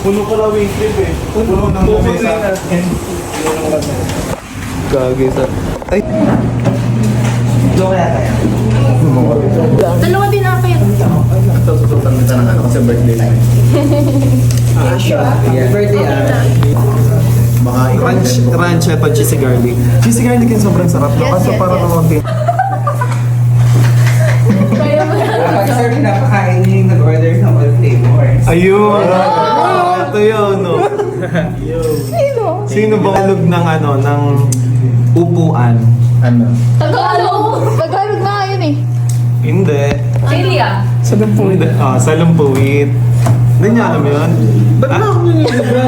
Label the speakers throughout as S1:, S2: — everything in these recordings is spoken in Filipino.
S1: Puno pala Wycliffe eh. Puno ng lamesa.
S2: Gagi sa... Ay!
S3: Joke kaya tayo.
S4: Dalawa din ako yun.
S1: Susutan kita ng ano kasi birthday na eh.
S3: Happy birthday
S1: Baka
S2: Ranch ito, cheesy garlic. Cheesy garlic yung sobrang sarap. No? Kaso parang konti.
S4: Kaya mo
S3: Pag sir, napakain niyo yung nag-order ng all flavors.
S2: Ayun! Ito yun, no?
S4: Sino?
S2: Sino ba alog ng ano, ng upuan?
S1: ano?
S4: Tagalog! Tagalog na yun eh.
S2: Hindi.
S4: Celia.
S2: Hindi. Ah, salumpuwit. Hindi niya alam yun?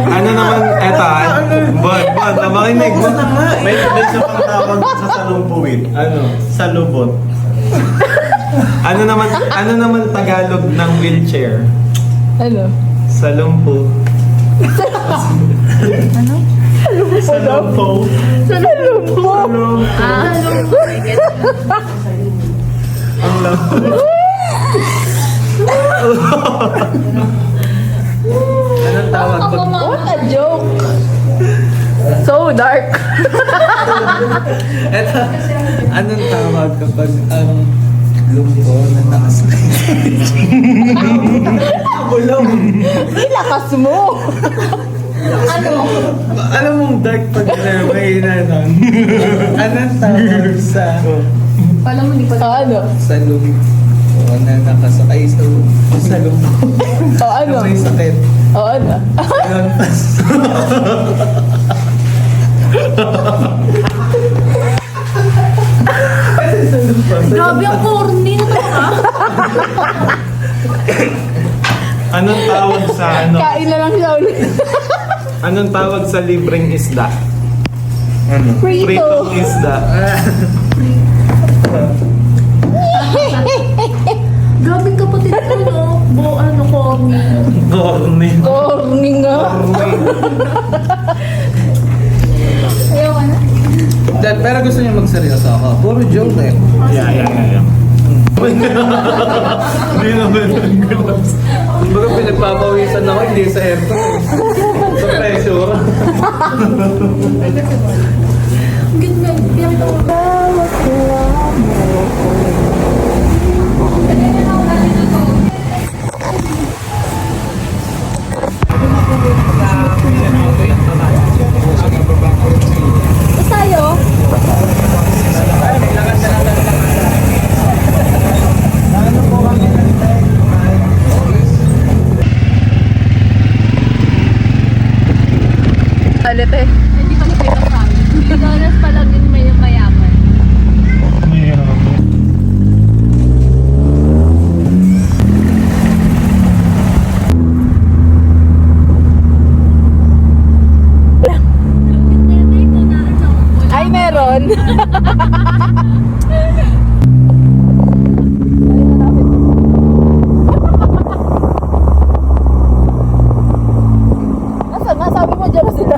S2: Ano naman, eto Bad, namakinig mo.
S1: May isa pang tawag sa salumpuwit.
S2: Ano?
S1: Salubot.
S2: Ano naman Tagalog ng wheelchair?
S4: Ano?
S2: Salumpu.
S4: Ano?
S1: Salumpo.
S4: Salumpo. Ah, salumpo.
S2: Ang labo.
S3: Anong tawag
S4: Ako
S3: pag...
S4: what a joke. So dark.
S3: Eto, anong tawag kapag ang lumpo na nakaslide? Bulong.
S4: Ilakas mo. Ano?
S3: Alam mong dark pag may inanon. Anong tawag sa...
S4: Pala mo di pa. Ano?
S3: sa lumpo na nakasakay sa lumpo?
S4: O ano?
S3: Na may sakit.
S4: O ano?
S3: Lampas.
S4: Grabe ang corny na talaga.
S2: Anong tawag sa ano?
S4: Kain na lang siya ulit.
S2: Anong tawag sa libreng isda?
S1: Ano?
S4: Prito.
S2: Pritong isda.
S4: Grabe kapatid ko no. Ano, corny.
S2: Corny.
S4: Corny nga. Ayaw ka na.
S3: Pero gusto niya magseryoso ako. Puro joke eh.
S2: Yeah. Hindi naman.
S3: Kumbaga pinagpapawisan ako, hindi sa aircon eh. Sa pressure.
S4: Ganda. Pinakita ko. Tayo. Alit eh. Hindi pa nakita sa amin. Dollars pa lang din may mayaman. Ay, meron. Nasaan na? Sabi mo dyan na sila.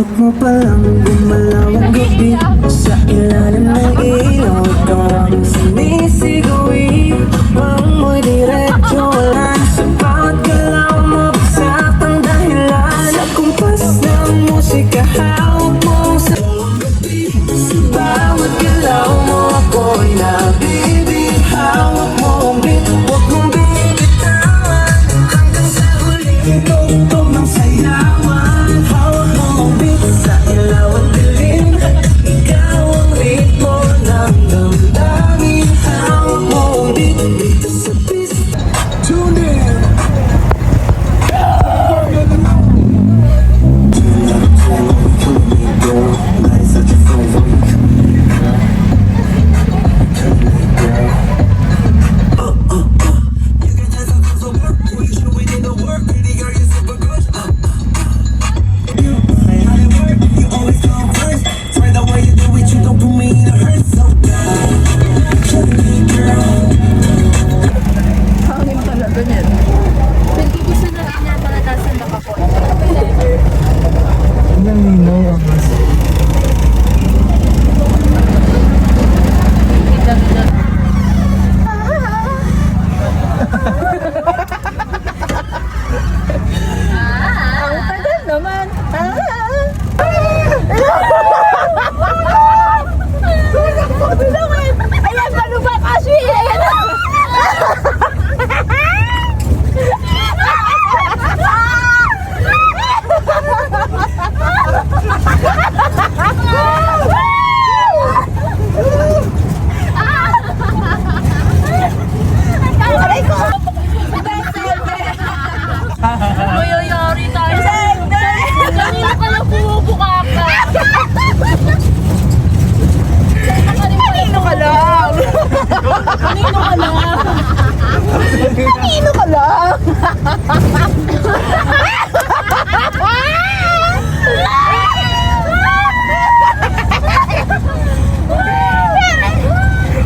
S5: Pagpasok mo pa lang, gumalaw ang gabi. Sa ilalim ng ilaw, ikaw ang sumisigawi. Parang mo'y diretso, wala sa bawat galaw mo. Bagsat ang dahilan. Sa kumpas ng musika, hawak mo sa gabi. Sa bawat galaw mo, ako'y nabibig. Hawak mo ang beat, huwag mong bibitawan. Hanggang sa huling tugtog ng sayawan. Hawak mo ang beat sa ilaw at dilim. Ikaw ang ritmo ng damdamin. Hawak mo ang beat dito sa pista. Tune in!
S4: Hangin talaga niyan. Hindi gusto na rin niya palatasan nakakonta.
S3: Naninaw ang mas.
S4: Ang tagal naman. Ayan, paano ba kasi? Ayan. Aray ko! Mayayari tayo. Kanina ka lang bumubuka ka. Kanino ka lang? Kanino ka lang? Kanino ka lang?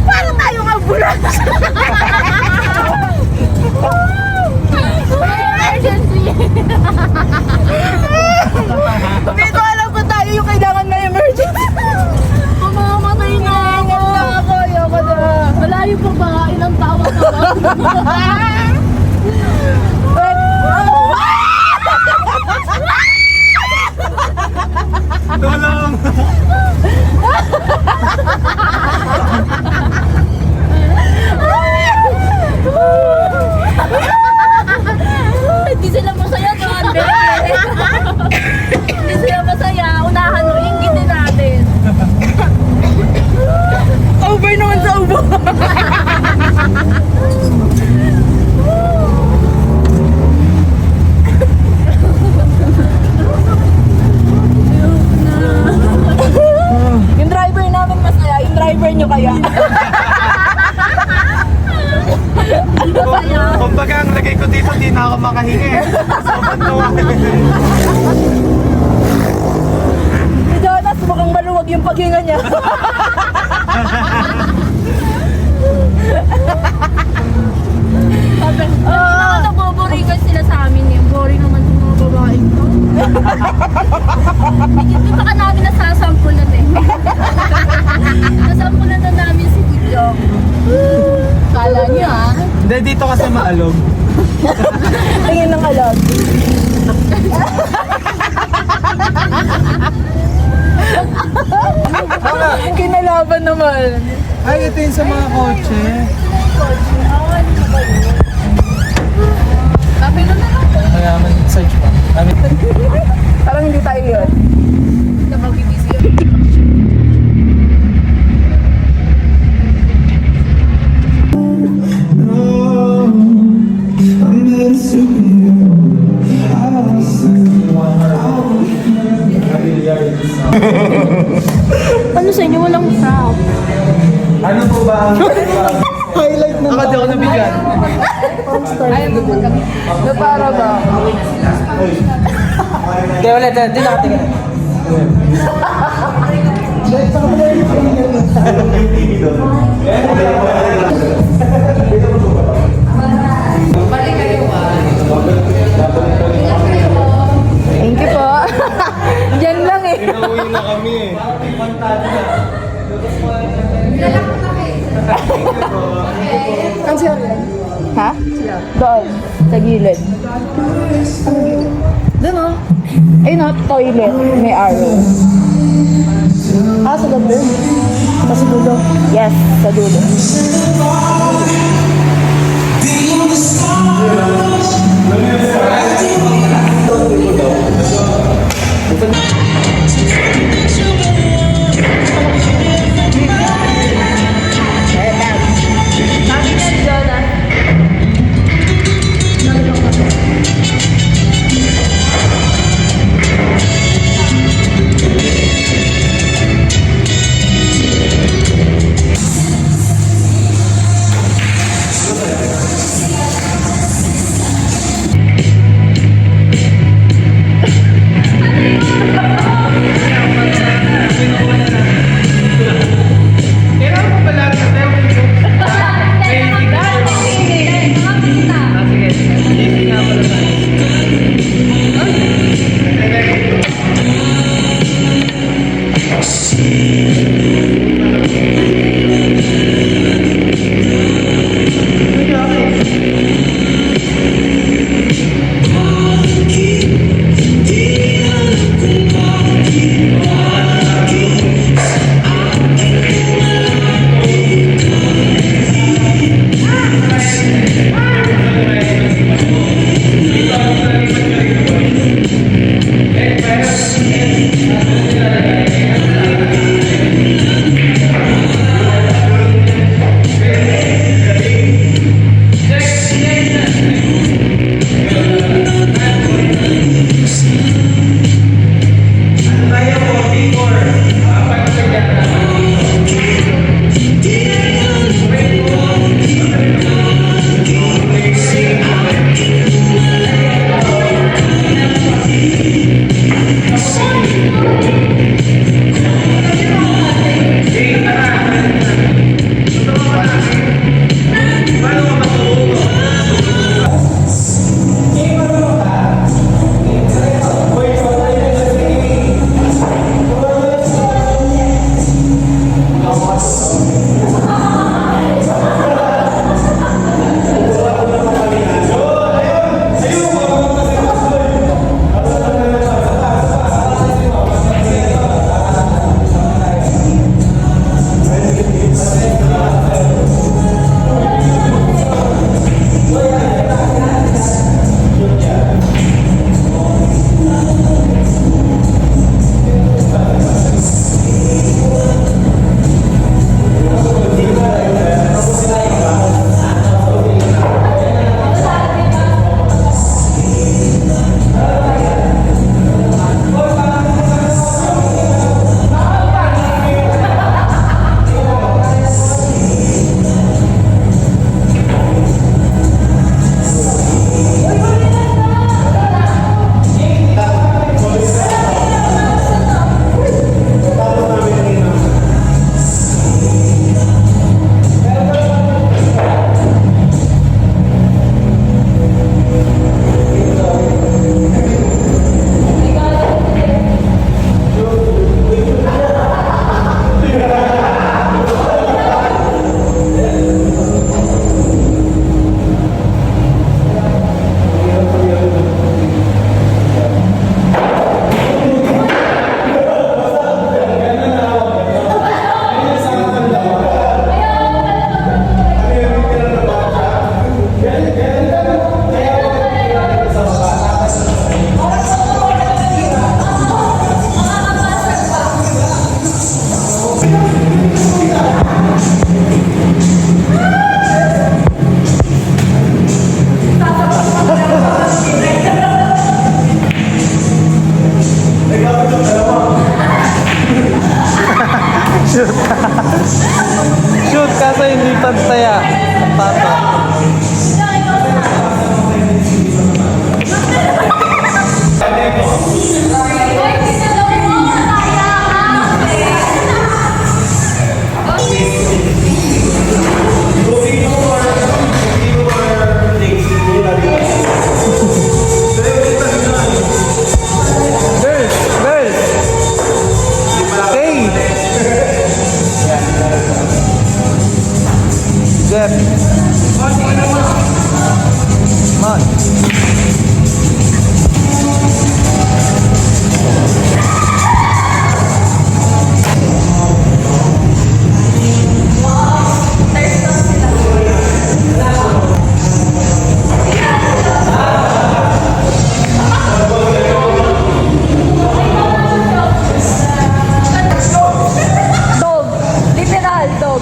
S4: Parang tayong ambulance. Emergency. Hindi ko alam kung tayo yung kailangan na emergency. Mamamatay na ako. Ayoko na. Malayo pa ba? Ilang tawa ka ba?
S2: Tulong!
S4: Hindi sila masaya doon, bebe. Hindi sila masaya. Unahan mo, inggitin natin. Over naman sa ubo. Yung driver namin masaya, yung driver nyo kaya.
S2: Kumbaga, ang lagay ko dito, di na ako makahingi. Sobrang tawa.
S4: Si Jonas, mukhang maluwag yung paghinga niya. Naboboringan sila sa amin eh. Boring naman yung mga babaeng to. Hindi pa ka namin nasasampulan eh. Nasampulan na namin si Gudyong. Kala niyo ah.
S3: Hindi, dito kasi maalog.
S4: Tingin ng alog. Kinalaban naman.
S3: Ay, ito yung sa mga kotse.
S4: Sabi na lang ako.
S3: Kaya man, search pa.
S4: Parang hindi tayo yun. Napag-ibisi yun. Ano sa inyo? Walang frap.
S2: Ano po ba ang
S3: Highlight na. Ako di ako nabigyan.
S4: Ayaw mo magkami. Na para ba?
S3: Kaya ulit, di nakatingin.
S4: Thank you po. Diyan lang eh. Ha? Doon. Sa gilid. Doon o. Ayun o, toilet. May arrow. Sa dulo. Sa dulo. Yes, sa dulo.
S2: Shoot, kaso hindi pansaya. Pata. Jeff.
S4: Dog. Literal, dog.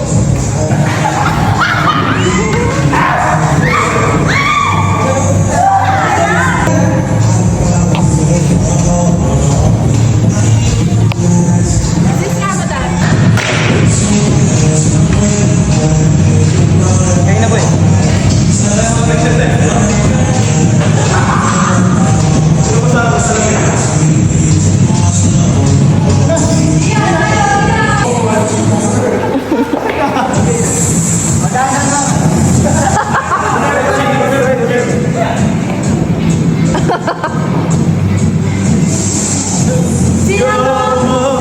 S4: Sino mo?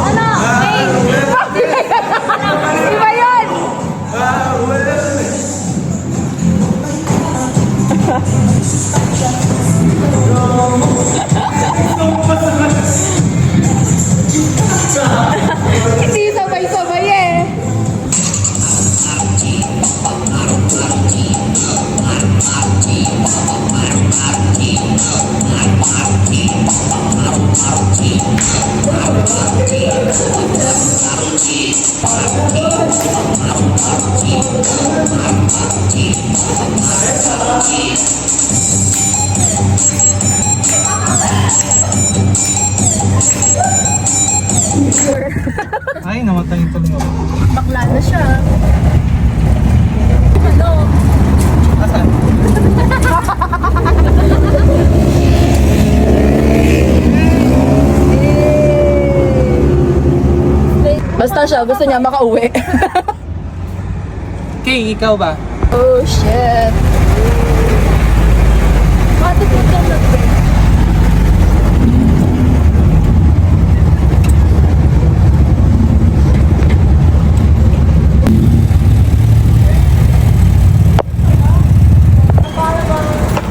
S4: Ano? Iba yun! Hindi sabay-sabay eh.
S3: Ay, namatay yung tulong ako.
S4: Bakla na siya. Ano?
S3: Asan?
S4: Basta siya, gusto niya makauwi.
S3: King, ikaw ba?
S4: Oh, shit. Bakit mo ito nag-break?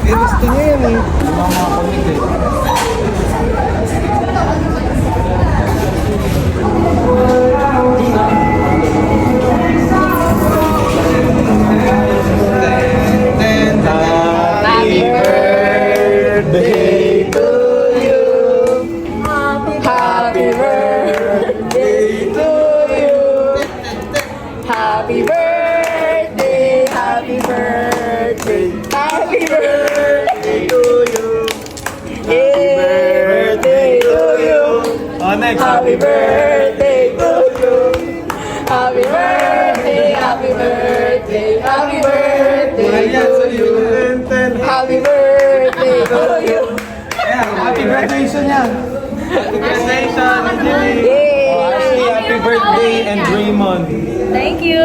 S3: Eh, gusto niya yan eh. Mga komik eh.
S2: Happy birthday to you.
S4: Happy birthday to you. Happy birthday, happy birthday, happy birthday to you. Happy birthday to you.
S2: Oh, next.
S4: Happy birthday to you. Happy birthday, happy birthday, happy birthday
S3: Ayan,
S4: to
S3: sa
S4: you.
S3: iyo.
S4: Happy birthday to you.
S3: Ayan, happy graduation yan.
S2: Congratulations, Jimmy.
S4: Yay!
S2: Ashley, happy birthday and Raymond.
S4: Thank you.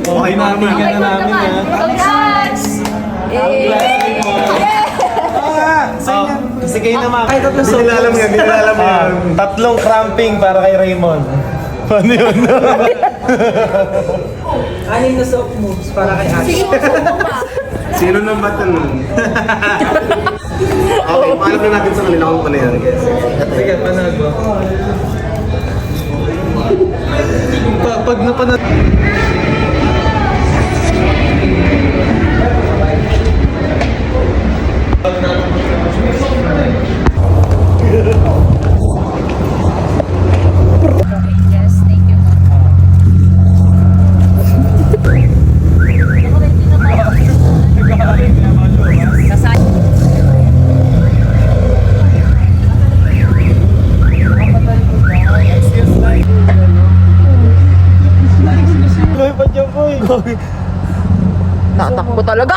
S2: Okay namin ka na namin ha.
S4: Congrats! Yay!
S2: Oh, kasi kayo naman.
S3: Ay, tatlong
S2: Hindi nila alam yan, hindi nila alam yan. Tatlong cramping para kay Raymond. Ano yun?
S3: Anin na soft moves para kay Ash.
S1: Sino nang bata nun? Okay, paalam na natin sa kanila kung paano yan.
S3: Sige, panood mo. Pag napanood...
S4: Yes, thank you. Kasay.
S2: Boy, pa dyan, boy.
S4: Tatakbo talaga.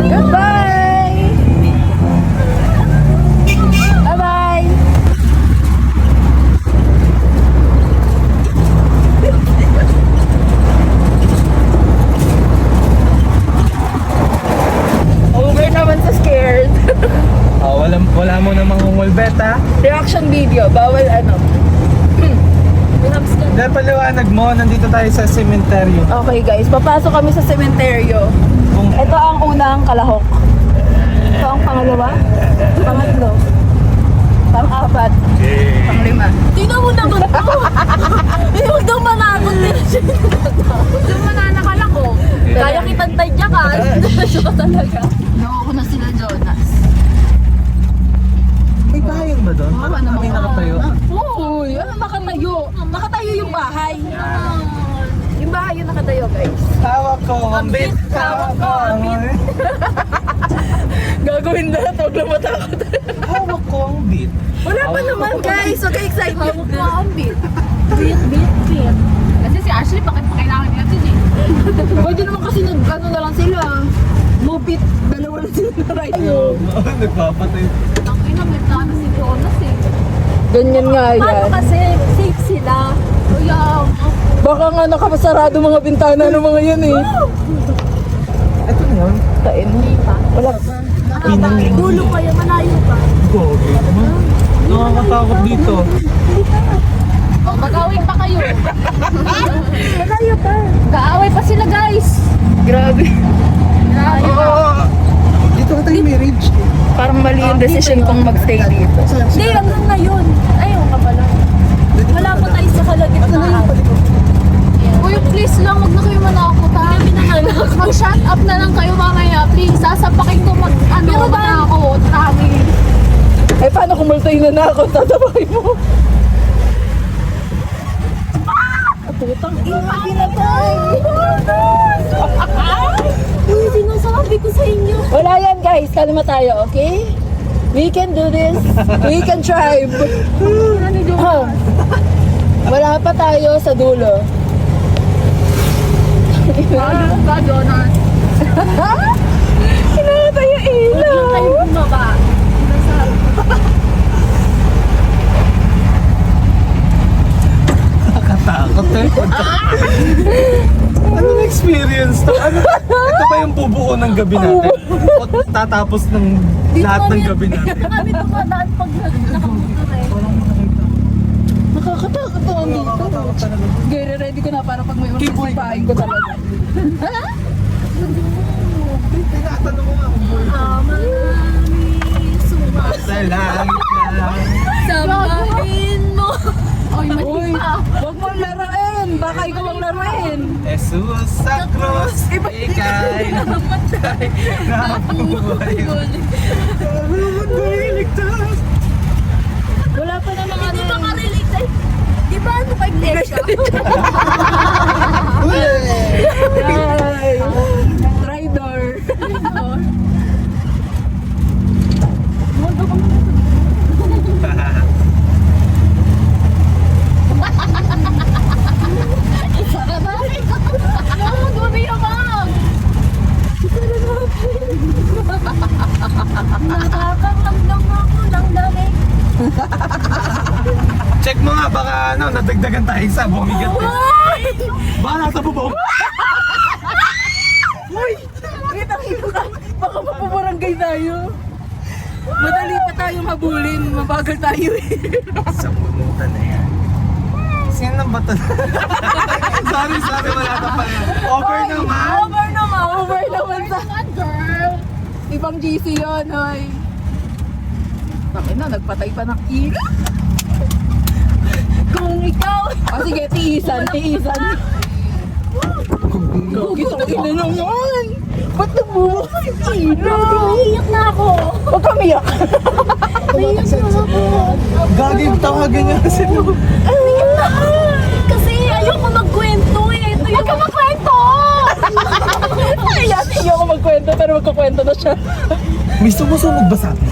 S4: Goodbye! Bye-bye! Over naman sa scared.
S3: Oh, wala mo namang humulbet ha?
S4: Reaction video, bawal ano. Pinaps ka.
S3: Dapat pala ipaliwanag mo, nandito tayo sa sementeryo.
S4: Okay guys, papasok kami sa sementeryo. Ito ang unang kalahok. Ito ang pangalawa, pangatlo, pang-apat, pang-lima. Tingnan mo naman ito. Huwag daw manakot din siya. Huwag daw mananakalang ko. Kaya kitang tadya ka. Siya ka talaga. Nakuha na sila Jonas.
S3: May bayan ba doon?
S4: Baka naman.
S3: May nakatayo.
S4: Uy, ano nakatayo? Nakatayo yung bahay. Yung bahay yung nakatayo guys.
S3: Hawak ko, ambit.
S4: Hawak ko, ambit. Gagawin na, huwag lang matakot.
S3: Hawak ko, ambit.
S4: Wala pa naman guys, so excited. Hawak ko ang beat.
S6: Beat. Kasi si Ashley, bakit pa kailangan niya ito eh?
S4: Pwede naman kasi ano na lang sila. Mupit, dalawa lang sila na ride.
S3: Nagpapatay.
S6: Ang ina, may plano si Jonas eh.
S4: Ganyan nga
S6: Paano kasi safe sila? Kuya,
S4: Baka nga nakapasarado mga bintana ng mga yan eh.
S3: Ito na yun.
S4: Tain. Wala.
S6: dulo pa yan, malayo pa.
S3: Gogi naman. Nakakatakot dito.
S6: Mag-away pa kayo.
S4: Malayo pa.
S6: Kaaway pa sila guys.
S4: Grabe.
S3: Dito ka tayo marriage.
S4: Parang mali yung decision kong magstay dito.
S6: Hindi, hanggang ngayon. Ayaw ka pala. Wala pa tayo sa kalagitnaan. Uy, please lang, huwag na kayo manakot ha. Mag-shut up na lang kayo mamaya, please. Sasapakin ko manakot. Promise.
S4: Eh paano kung multay na ako? Tatabakin mo. Putang ina, pinatay.
S6: Uy, sinasabi ko sa inyo.
S4: Wala yan guys, kalma tayo, okay? We can do this. We can try. Wala pa tayo sa dulo.
S6: Ayun ba, Jonas?
S4: Kinakata yung ilaw.
S6: Huwag kayo bumaba.
S3: Nakatakot eh. Anong experience to? Ito ba yung bubuo ng gabi natin? O tatapos ng lahat ng gabi natin?
S6: Kami tumadaan pag nakamotor eh.
S4: Nakakatakot to ang dito. Gaya ready ko na para pag may usipain ko talaga.
S3: Tinatanong ko nga.
S6: Marami sumas.
S3: Sa langit na.
S6: Sabahin mo. Oy,
S4: Uy,
S6: mati pa.
S4: huwag mong laruin. Baka ikaw ang laruin.
S3: Jesus sa krus, ika'y namatay na buhay. Ligtas.
S4: Wala pa namang ano.
S6: Hindi pa ka-relate eh. Di ba ano kay Tesha?
S4: Ay, Tridor.
S6: Nakakakamdam ako ng dami.
S3: Check mo nga, baka nadagdagan tayo isa, bumigat eh. Baka nasa bubong.
S4: Wait, ang ito ka. Baka mapabarangay tayo. Madali pa tayo mabulin. Mabagal tayo eh.
S3: Sa punutan na yan. Sino nang bato? sorry, wala ka pala. Over naman.
S4: Over naman sa
S6: Girl.
S4: ibang GC yun, hoy. Bakit na, nagpatay pa ng ilaw.
S6: Kung ikaw.
S4: O sige, tiisan. Gitong ina naman. Ba't nagbubukas yung ilaw?
S6: Iiyak na ako.
S4: Huwag kamiyak.
S6: Iiyak na ako.
S3: Gagawin tawagan niya kasi
S6: Iiyak na ako. Kasi ayoko magkwento eh. Ito yung magkwento.
S4: Ayan, hindi ako magkwento, pero magkukwento na siya.
S3: may sumusunog ba sa atin?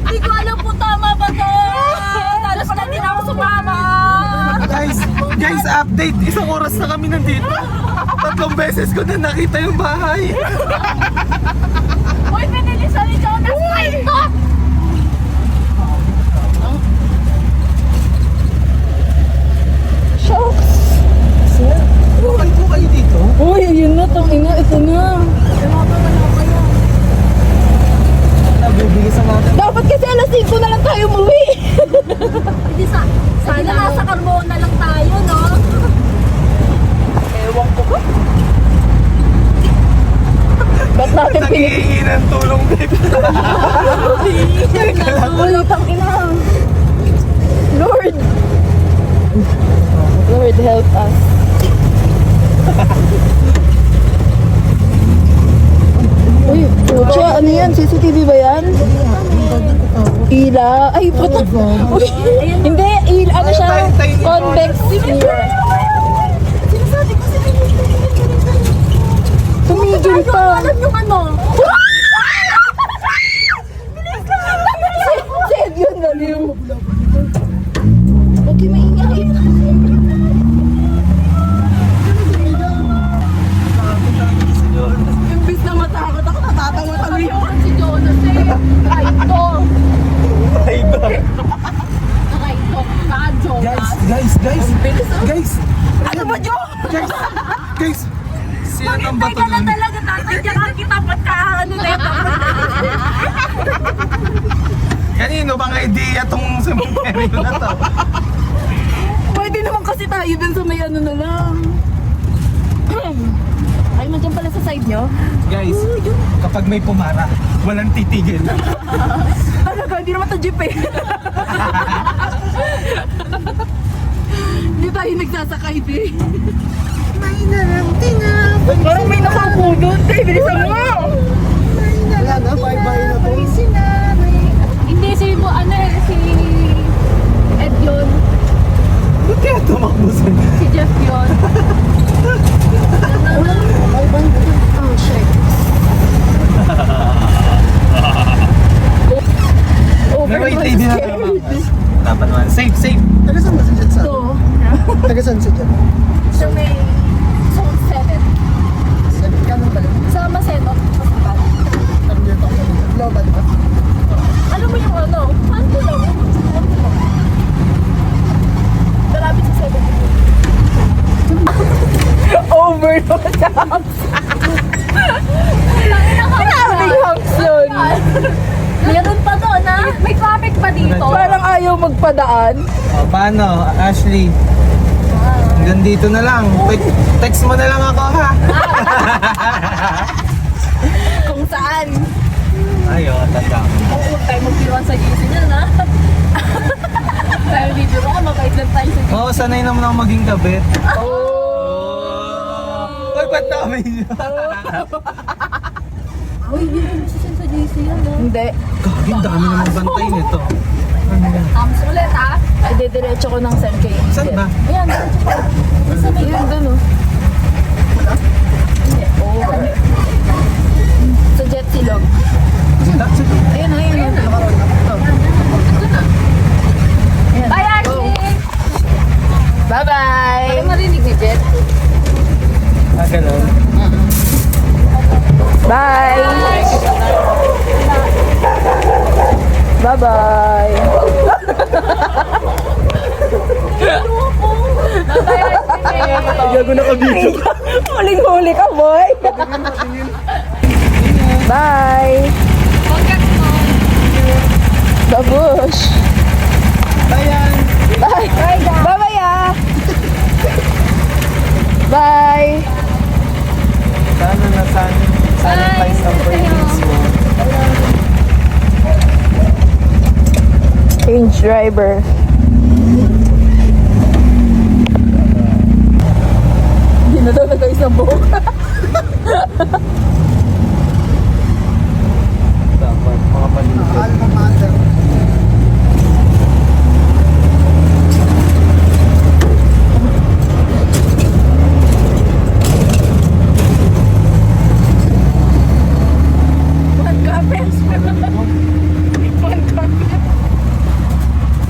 S6: Hindi ko alam kung tama ba to. Lalo pala hindi na ako sumama.
S3: Guys, update. Isang oras na kami nandito. 3 beses ko na nakita yung bahay.
S6: Uy, binili siya ni Jonas. Ay, ito.
S4: Shucks!
S3: Bakit po kayo dito?
S4: Uy, yun na, ina, ito na.
S3: Nabibigisan natin.
S4: Dapat kasi alas 5 na lang tayo umuwi. help us. Uy, pucha, ano yan? CCTV ba yan? Ila? Ay, puta. Uy, hindi, ano siya? Convex mirror. Tumigil pa.
S6: Alam yung ano?
S4: Save yun, naliw. Huwag yung maingay. Imbis na matakot ako, natatawa-tawa yun.
S6: Si Jonas eh. Ay, ito.
S3: Ay ba?
S6: Ay, ito. Baka Jonas.
S3: Guys!
S4: Ano ba, Jo?
S3: Guys! Sino ang bato
S4: Teka na
S3: nun?
S4: talaga, tatadyakan kita pagka ano na ito.
S3: Kanino bang idea tong cemetery na to?
S4: Pwede naman kasi tayo dun sa may ano na lang. Ay, nandiyan pala sa side nyo.
S3: Guys, kapag may pumara, walang titigil.
S4: Talaga, hindi naman ito jeep eh. Hindi tayo nagsasakay din. Parang may nakaupo doon. Tay, bilisan mo!
S3: Wala na, bye-bye na to.
S6: Hindi, si Ed yun.
S3: Ba't kaya tumakbo sa...
S6: Si Jeff yun.
S4: Oh, shit.
S3: May may TV na naman. Dapat naman. Safe, safe.
S7: Taga saan ba si Jet sa?
S4: Ito.
S7: Taga saan si Jet?
S6: Sa may Zone 7.
S7: Sabi, kanan pala.
S6: Sa Maseno. Hospital.
S7: Parang dito ako. Global ba?
S6: Alam mo yung ano? Saan ko lang? Malapit sa 7.
S4: Overload jumps. Maraming humps yun.
S6: Meron pa doon ha? May traffic pa dito.
S4: Parang ayaw magpadaan.
S3: O, paano, Ashley? Hanggang dito na lang. Text mo na lang ako, ha?
S4: Kung saan.
S3: Ayo, tanda ko.
S6: Oo, tayo magpiruan sa GC niyan ha? Tayo bibiro ka, mabait lang tayo sa GC.
S3: Oo, sanay naman ako maging kabit.
S4: Oh.
S3: Ay, ba't namin yun?
S6: Uy, yun yung sasyan sa GC yan ha?
S4: Hindi.
S3: Gagi, ang dami naman bantay nito. Ano yan?
S6: Ulit ha?
S4: Ay, didiretso ko ng San Kay.
S3: Saan ba?
S6: Ayan, nasa may
S4: Yun dun oh. Oh. Sa Jet Silog. Ayun na, ayun na.
S6: Bye, Ashley!
S4: Bye-bye!
S6: Ay, marinig ni Jet.
S3: Ah, ganun.
S4: Bye! Bye-bye!
S3: Gago na kabito.
S4: Huling-huli ka, boy! Bye!
S6: Congrats mo!
S4: Babush!
S3: Ayan.
S4: Bye! Bye-bye, ah! Bye!
S3: Sana na sanitize ang brains mo.
S4: Change driver. Hindi na daw nag-isang buhok.
S3: Dapat mga paligid.
S7: Alma mater.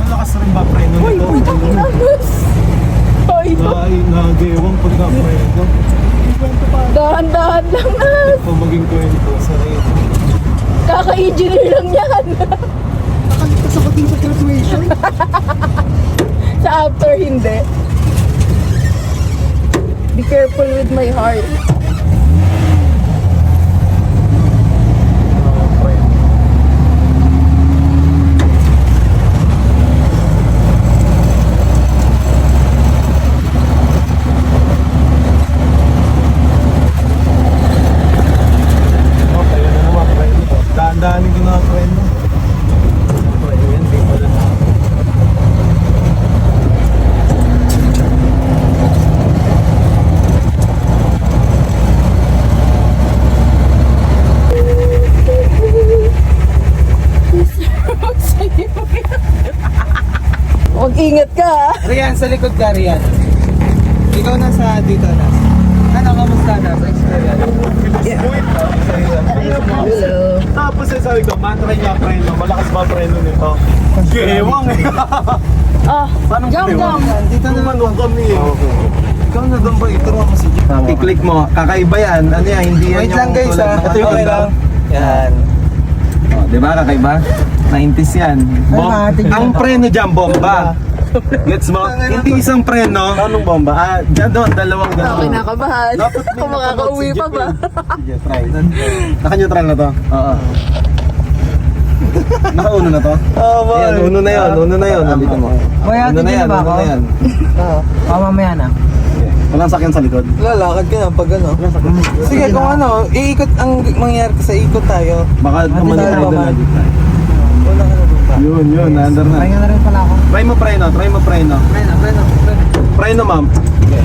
S3: Malakas rin ba preno nito?
S4: Ay,
S3: Ay, nagewang pagka-preno.
S4: dahan-dahan lang na.
S3: Kung maging kwento sa rin.
S4: Kaka-engineer lang yan.
S7: Nakaligtas ako din sa graduation.
S4: Sa after, hindi. Be careful with my heart.
S3: Okay, yun na naman preno. Daan-daanin ko na ang preno. Preno yan, di pa rin ako.
S4: Mag-ingat ka ha.
S3: Rian, sa likod ka, Rian. Ikaw nasa dito na. Ano, kamusta na sa experience?
S4: Hello.
S2: Tapos sabi ko, matry niya preno. Malakas ba preno nito? Gewang eh.
S4: Ah,
S2: Paano
S4: jump down.
S3: Dito na
S2: Tumanong kami eh.
S3: Ikaw na doon ba? Ituruan mo si Jeep.
S2: I-click mo, kakaiba yan. Ano yan, hindi yan
S3: Wait
S2: yung
S3: lang guys
S2: tulad
S3: ha.
S2: ng
S3: Ito yung
S2: okay
S3: lang. Yan.
S2: Oh, di ba kakaiba? 90s yan. Ang preno dyan, bomba. Gets mo? Hindi isang preno. Anong bomba? Dyan doon, dalawang
S4: Ako
S2: gano'n.
S4: kinakabahan.
S2: Dapat may
S4: Kung makakauwi pa ba?
S2: Sige, try. Naka-neutral na to? Oo. Naka-uno na to? Oo, Ayan, uno na yun, uno na yun. Nandito mo.
S3: Boy,
S2: Uno na yan, uno na yan.
S3: Oo. Mamaya na.
S2: Sige. Walang sakyan sa likod.
S3: Lalakad ka na pag ano. Sige, kung ano, iikot ang mangyayari kasi ikot tayo.
S2: Baka naman
S3: tayo
S2: yung
S3: ba?
S2: idol na.
S3: Wala ka na doon pa.
S2: Yun, naandar na.
S3: Pahinga na rin pala ako.
S2: Try mo preno, try mo preno.
S3: Preno.
S2: Preno, ma'am.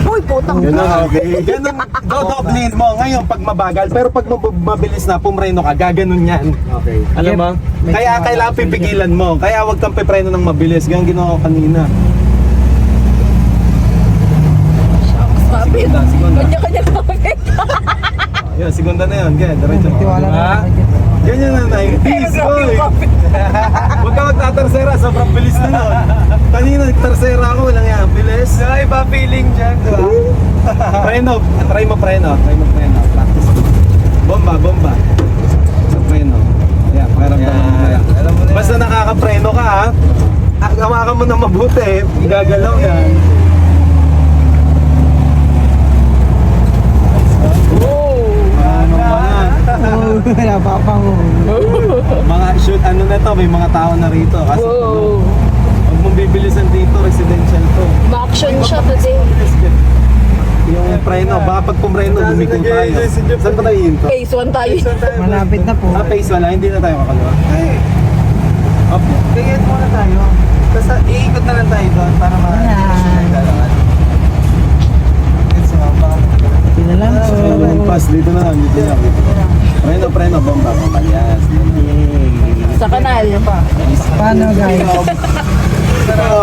S4: Uy, putang.
S2: Ganun, okay. Ganun, dodoblin mo ngayon pag mabagal. Pero pag mabilis na, pumreno ka, gaganon yan. Okay. Alam mo? Kaya kailangan pipigilan mo. Kaya huwag kang pipreno ng mabilis. Ganyan ginawa ko kanina.
S4: Kapit.
S2: Segunda.
S4: Kanya-kanya kapit.
S2: Yun, segunda na yun. Ganyan, diretso.
S3: Tiwala
S2: Diba?
S3: na.
S2: Ganyan na 90s, boy. Huwag ka magtatarsera, sobrang bilis na nun. Kanina, nagtarsera ako, walang yan. Bilis.
S3: Iba feeling dyan, di ba?
S2: Preno, try mo preno. Practice mo. Bomba. Sa preno. Ayan, pakiramdam mo na yan.
S3: Alam mo na yan.
S2: Basta nakaka-preno ka ha. Hawakan mo na mabuti. Gagalaw yan. Ano ba yan?
S3: Wala pa ako.
S2: Mga shoot, ano na to, may mga tao na rito. Kasi
S4: Wow.
S2: huwag mong bibilisan dito, residential to.
S4: Ma-action siya today.
S2: Yung preno, baka pag pumreno, lumikong tayo. Saan pa tayo hinto?
S4: Phase 1 tayo.
S3: Malapit na po.
S2: Phase wala, hindi na tayo kakaliwa. Up.
S3: Kaya muna tayo. Tapos iikot na lang tayo doon para ma-dalawan. Sino lang?
S2: Pass, dito na lang, dito na lang. Preno, bomba, yes.
S4: Sa kanal.
S3: Paano guys?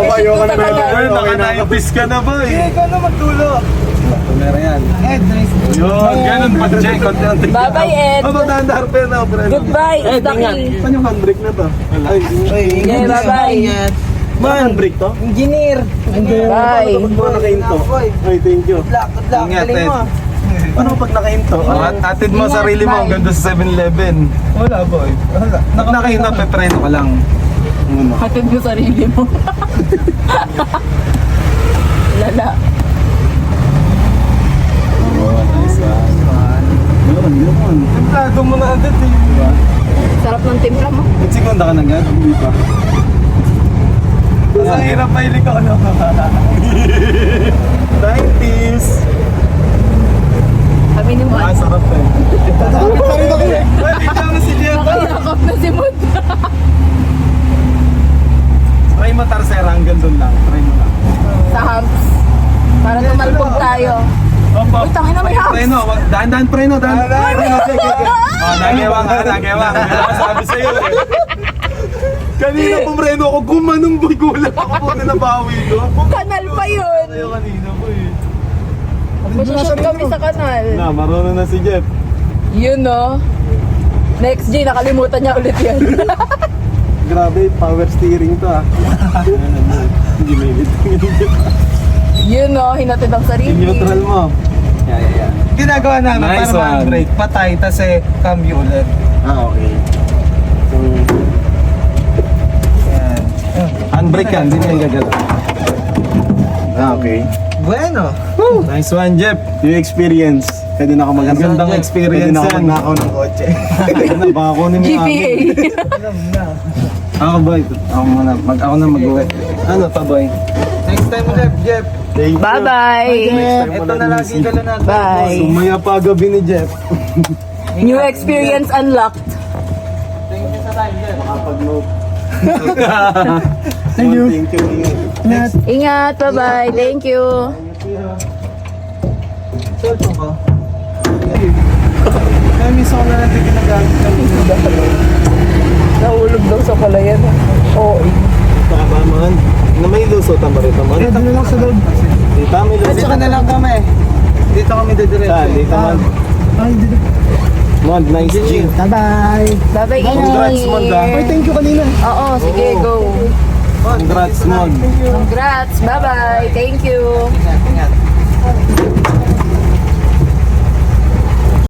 S2: Ayaw ka na meron. Naka-90s ka na ba eh.
S3: Ikaw na magdulo.
S2: Meron yan.
S3: Ed, nice.
S2: Yun, ganun pa, Jay. Konti-konti.
S4: Bye-bye, Ed.
S2: Dandar pa na, Preno.
S4: Goodbye,
S2: Ed,
S4: Ducky.
S2: ingat. Saan yung handbrake na to? Ay,
S4: Yeah, bye-bye.
S2: Man, handbrake to?
S3: Engineer.
S4: Bye.
S2: Paano pag nakahinto? Ay, thank you.
S3: Good luck.
S2: Ingat,
S3: Galing
S2: Ed.
S3: mo.
S2: Paano pag nakahinto? Atid mo
S4: Ingat,
S2: sarili mo
S4: bye.
S2: hanggang doon sa 7-Eleven. Wala, boy. Wala. Pag nakahinto, pepreno ka lang. Muna.
S4: Hatid mo sarili mo. Lala.
S2: Oh, nice one. Yun.
S3: Templado mo na agad eh.
S2: Diba?
S4: Sarap ng timpla mo.
S2: Segunda ka na agad? Hindi pa.
S3: Sa hirap pa ilik ako.
S2: 90s!
S4: Kami ni Mon.
S2: Sarap eh.
S3: Balik mo si Jeff.
S4: Nakayakap na si Mon.
S2: Try mo tarsera hanggang doon lang. Try mo lang.
S4: Sa humps. Para tumalbog tayo. Uy, tangin na may humps.
S2: Preno, dahan-dahan preno, dahan-dahan. Oh, nagewang ka, nagewang. Sabi sa'yo eh. Kanina pumreno ako, gumanong boy, gulat ako po na nabawi ko.
S4: Kanal pa yun.
S2: Sa'yo kanina po eh.
S4: Masushoot kami sa kanal.
S2: Na, marunong na si Jeff.
S4: Yun no. Next G, nakalimutan niya ulit yan.
S2: Grabe, power steering to ah. Ginilit.
S4: Yun no, hinatid ang sarili.
S2: Neutral mo. Yeah.
S3: Ginagawa namin
S2: Nice
S3: para
S2: one.
S3: ma-brake. Patay, tas cambio ulit.
S2: Ah, okay. So,
S3: Yan.
S2: handbrake yan, hindi na yung gagalaw. Ah, okay.
S3: Bueno.
S2: Nice one, Jeff.
S1: Yung experience. Pwede na ako mag-
S2: Ang gandang
S1: Pwede
S2: experience
S1: na ako
S2: yan.
S1: magnakaw ng kotse.
S2: Ano, baka kunin mo yung
S4: GPA.
S2: akin. Ako boy, ako na mag-uwi. Ano pa boy?
S3: Next time ulit, Jeff.
S2: Thank you.
S4: Bye-bye.
S3: Ito na lagi dala natin.
S4: Bye.
S2: Sumaya pa gabi ni Jeff.
S4: New experience unlocked.
S3: Thank you sa time, Jeff.
S1: Makapag-note.
S2: Thank you.
S1: Thank you.
S4: Ingat, bye-bye. Thank you.
S3: Cellphone ko. Kaya minsan ko na natin ginagamit kami.
S4: Nahulog daw sa palayan. Oo.
S2: Baka ba man? Na may lusutan ba rito, Mon?
S7: Dito na lang sa loob.
S2: Dito, may lusutan.
S3: Dito na lang kami. Dito kami didiretso.
S2: Saan? Dito, Mon.
S7: Ay, dito.
S2: Mon, nice G.
S7: Bye-bye.
S4: Bye-bye,
S2: Congrats, Mon, ah.
S7: Ay, thank you kanina.
S4: Oo, sige, go.
S2: Congrats, Mon.
S4: Congrats. Bye-bye. Thank you.
S3: Ingat, ingat.